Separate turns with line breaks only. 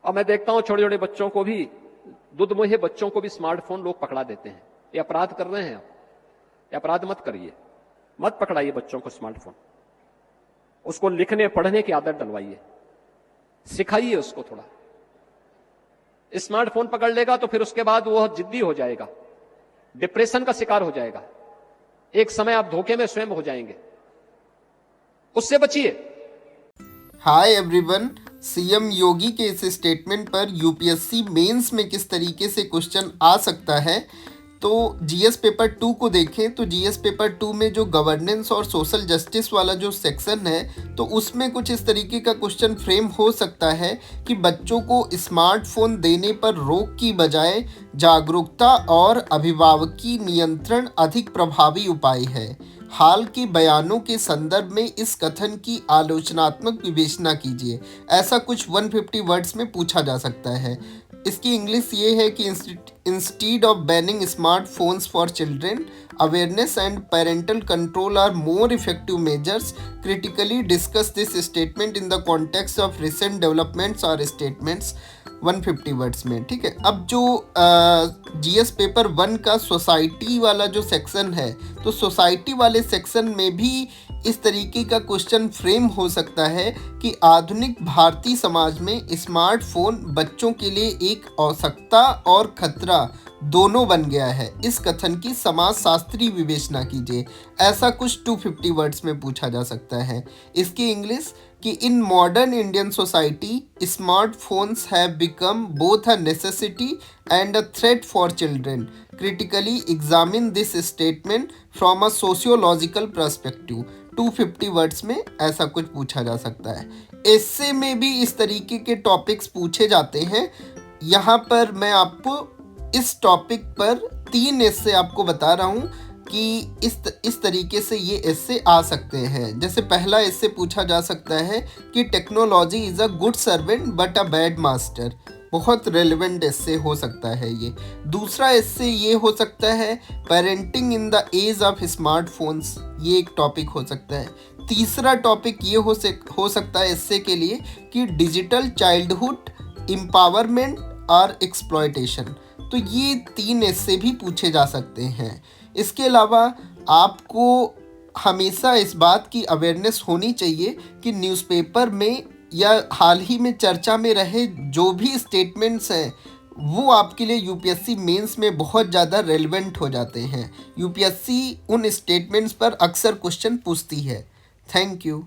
अब मैं देखता हूं छोटे छोटे बच्चों को भी, दुधमुहे बच्चों को भी स्मार्टफोन लोग पकड़ा देते हैं। ये अपराध कर रहे हैं आप, ये अपराध मत करिए, मत पकड़ाइए बच्चों को स्मार्टफोन। उसको लिखने पढ़ने की आदत डलवाइए, सिखाइए उसको थोड़ा। स्मार्टफोन पकड़ लेगा तो फिर उसके बाद वो जिद्दी हो जाएगा, डिप्रेशन का शिकार हो जाएगा, एक समय आप धोखे में स्वयं हो जाएंगे। उससे बचिए।
हाय एवरीवन, सीएम योगी के इस स्टेटमेंट पर यूपीएससी मेंस में किस तरीके से क्वेश्चन आ सकता है, तो जीएस पेपर 2 को देखें तो जीएस पेपर 2 में जो गवर्नेंस और सोशल जस्टिस वाला जो सेक्शन है, तो उसमें कुछ इस तरीके का क्वेश्चन फ्रेम हो सकता है कि बच्चों को स्मार्टफोन देने पर रोक की बजाय जागरूकता और अभिभावकी नियंत्रण अधिक प्रभावी उपाय है। हाल के बयानों के संदर्भ में इस कथन की आलोचनात्मक विवेचना कीजिए। ऐसा कुछ 150 वर्ड्स में पूछा जा सकता है। इसकी इंग्लिश ये है कि instead of banning smartphones for children, awareness and parental control are more effective measures. Critically discuss this statement in the context of recent developments और स्टेटमेंट्स। 150 वर्ड्स में, ठीक है। अब जो जीएस पेपर 1 का सोसाइटी वाला जो सेक्शन है, तो सोसाइटी वाले सेक्शन में भी इस तरीके का क्वेश्चन फ्रेम हो सकता है कि आधुनिक भारतीय समाज में स्मार्टफोन बच्चों के लिए एक आवश्यकता और खतरा दोनों बन गया है। इस कथन की समाजशास्त्रीय विवेचना कीजिए। ऐसा कुछ 250 वर्ड्स में पूछा जा सकता है। इसकी इंग्लिश कि in modern Indian society smartphones have become both a necessity and a threat for children. Critically examine this statement from a sociological perspective. 250 words में ऐसा कुछ पूछा जा सकता है। एस्से में भी इस तरीके के टॉपिक्स पूछे जाते हैं। यहाँ पर मैं आपको इस टॉपिक पर 3 एस्से आपको बता रहा हूँ कि इस तरीके से ये एस्से आ सकते हैं। जैसे पहला एस्से पूछा जा सकता है कि technology is a good servant but a bad master. बहुत रेलेवेंट एस्से हो सकता है ये। दूसरा एस्से ये हो सकता है parenting in the age of smartphones, ये एक टॉपिक हो सकता है। तीसरा टॉपिक ये हो सकता है एस्से के लिए कि डिजिटल चाइल्डहुड एम्पावरमेंट और एक्सप्लॉयटेशन। तो ये 3 एस्से भी पूछे जा सकते हैं। इसके अलावा आपको हमेशा इस बात की अवेयरनेस होनी चाहिए कि न्यूज़पेपर में या हाल ही में चर्चा में रहे जो भी स्टेटमेंट्स हैं, वो आपके लिए यूपीएससी मेंस में बहुत ज़्यादा रेलेवेंट हो जाते हैं। यूपीएससी उन स्टेटमेंट्स पर अक्सर क्वेश्चन पूछती है। Thank you.